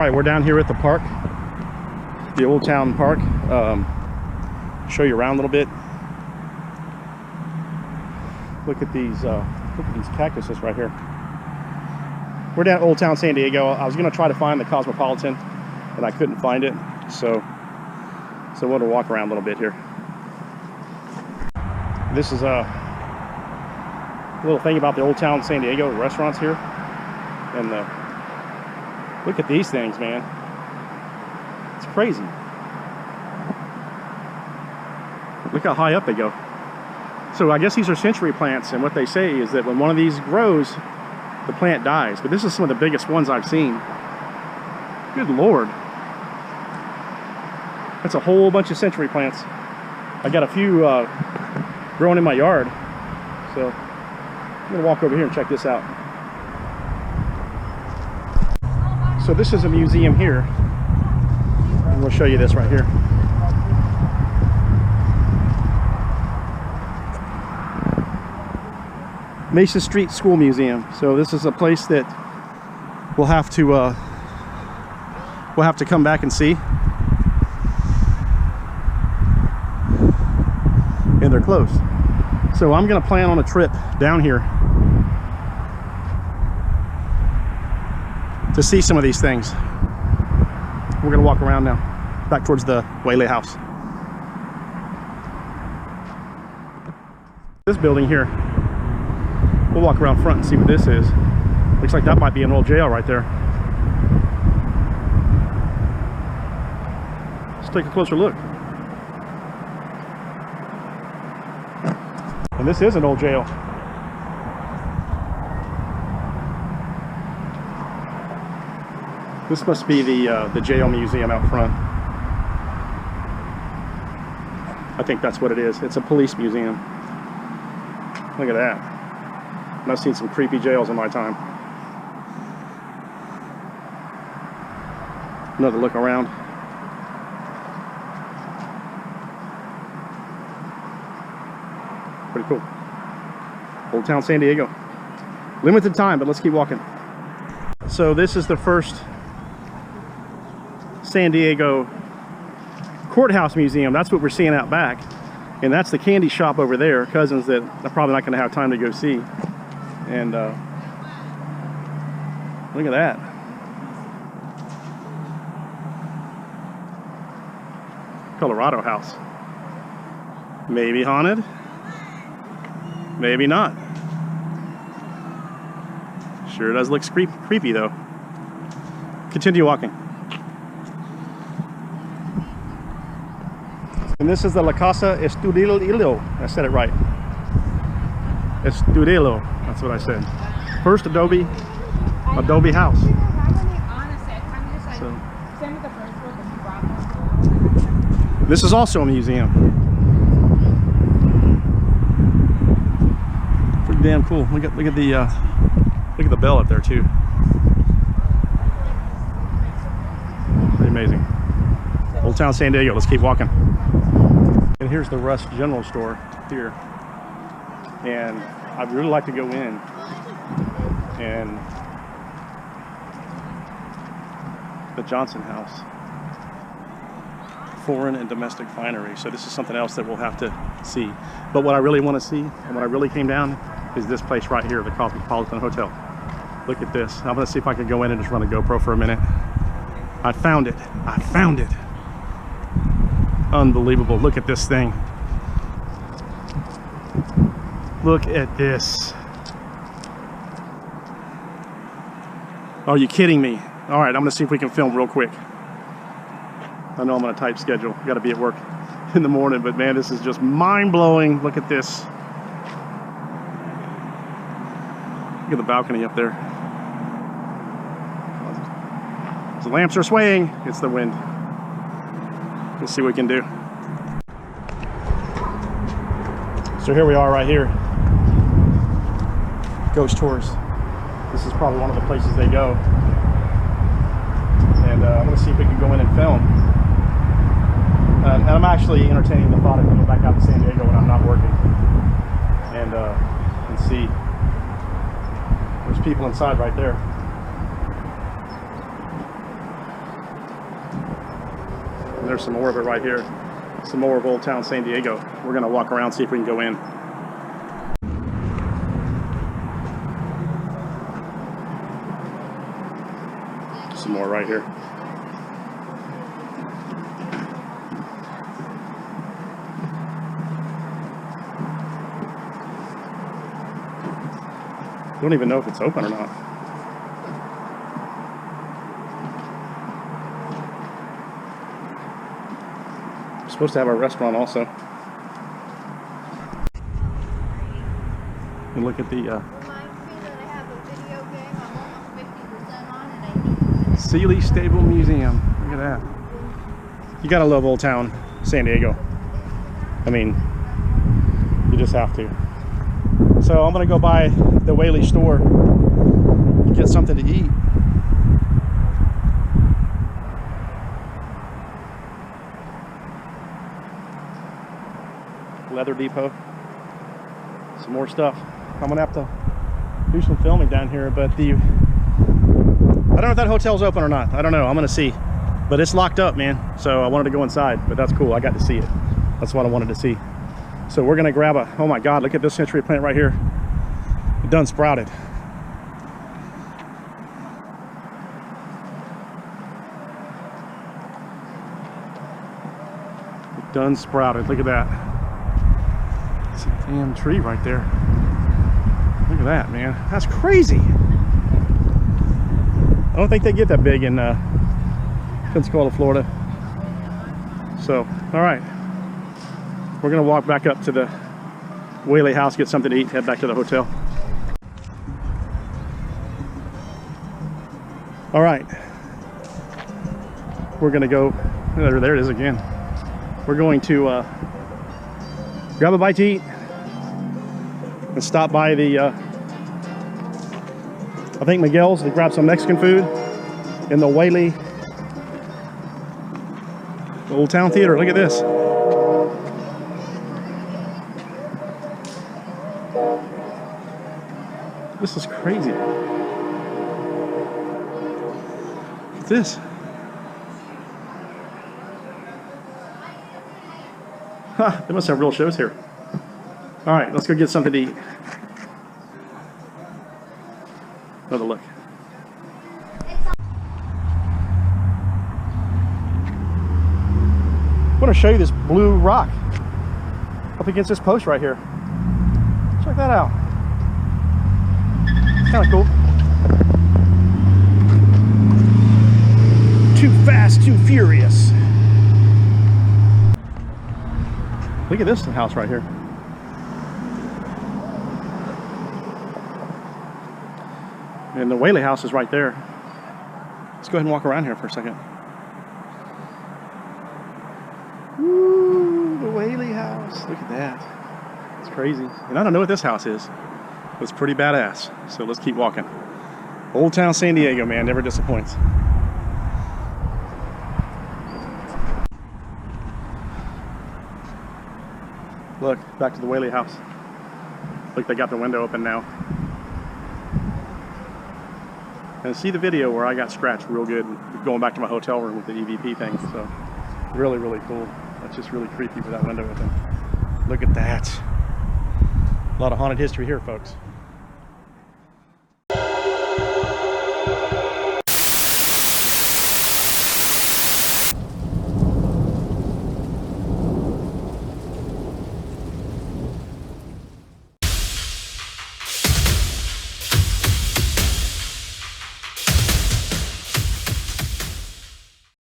All right, we're down here at the park, the Old Town Park. Show you around a little bit. Look at these cactuses right here. We're down at Old Town San Diego. I was going to try to find the Cosmopolitan, and I couldn't find it, so we're going to walk around a little bit here. This is a little thing about the Old Town San Diego restaurants here, and look at these things, man. It's crazy. Look how high up they go. So I guess these are century plants, and what they say is that when one of these grows, the plant dies. But this is some of the biggest ones I've seen. Good Lord. That's a whole bunch of century plants. I got a few growing in my yard. So I'm gonna walk over here and check this out. So this is a museum here, and we'll show you this right here. Mesa Street School Museum. So this is a place that we'll have to come back and see. And they're closed. So I'm gonna plan on a trip down here to see some of these things. We're gonna walk around now, back towards the Whaley House. This building here, we'll walk around front and see what this is. Looks like that might be an old jail right there. Let's take a closer look. And this is an old jail. This must be the jail museum out front. I think that's what it is. It's a police museum. Look at that. And I've seen some creepy jails in my time. Another look around. Pretty cool. Old Town San Diego. Limited time, but let's keep walking. So this is the first San Diego Courthouse Museum. That's what we're seeing out back. And that's the candy shop over there. Cousins that I'm probably not going to have time to go see. And look at that. Colorado House. Maybe haunted. Maybe not. Sure does look creepy though. Continue walking. And this is the La Casa Estudillo. I said it right. Estudillo. That's what I said. First Adobe house. So, this is also a museum. Pretty damn cool. Look at the bell up there too. Pretty amazing. Old Town San Diego. Let's keep walking. And here's the Russ General Store here. And I'd really like to go in and the Johnson House. Foreign and domestic finery. So this is something else that we'll have to see. But what I really want to see and what I really came down is this place right here, the Cosmopolitan Hotel. Look at this. I'm going to see if I can go in and just run a GoPro for a minute. I found it. I found it. Unbelievable. Look at this thing. Look at this. Are you kidding me? All right, I'm going to see if we can film real quick. I know I'm on a tight schedule. Got to be at work in the morning, but man, this is just mind-blowing. Look at this. Look at the balcony up there. The lamps are swaying. It's the wind. Let's see what we can do. So here we are right here. Ghost tours. This is probably one of the places they go. And I'm going to see if we can go in and film. And I'm actually entertaining the thought of coming back out to San Diego when I'm not working. And see. There's people inside right there. there's some more of it right here. Some more of Old Town San Diego. We're gonna walk around, see if we can go in. Some more right here. Don't even know if it's open or not. We're supposed to have a restaurant also. And look at the Sealy Stable Museum. Look at that. You gotta love Old Town San Diego. I mean, you just have to. So I'm gonna go by the Whaley store and get something to eat. Leather Depot. Some more stuff. I'm gonna have to do some filming down here, but I don't know if that hotel's open or not. I don't know. I'm gonna see. But it's locked up, man. So I wanted to go inside, but that's cool. I got to see it. That's what I wanted to see. So we're gonna grab a, oh my God, look at this century plant right here. It done sprouted. It done sprouted, look at that. It's a damn tree right there. Look at that, man. That's crazy. I don't think they get that big in Pensacola, Florida. So, all right. We're gonna walk back up to the Whaley House, get something to eat, head back to the hotel. All right. We're gonna go, there it is again. We're going to grab a bite to eat and stop by the, I think Miguel's, to grab some Mexican food in the Whaley Old Town Theater. Look at this. This is crazy. What's this? Huh, they must have real shows here. All right, let's go get something to eat. Another look. I want to show you this blue rock up against this post right here. Check that out. Kind of cool. Too fast, too furious. Look at this house right here. And the Whaley House is right there. Let's go ahead and walk around here for a second. Woo, the Whaley House. Look at that. It's crazy. And I don't know what this house is. It's pretty badass. So let's keep walking. Old Town San Diego, man, never disappoints. Look, back to the Whaley House. Look, they got the window open now. And see the video where I got scratched real good going back to my hotel room with the EVP thing. So really, really cool. That's just really creepy with that window open. Look at that. A lot of haunted history here, folks.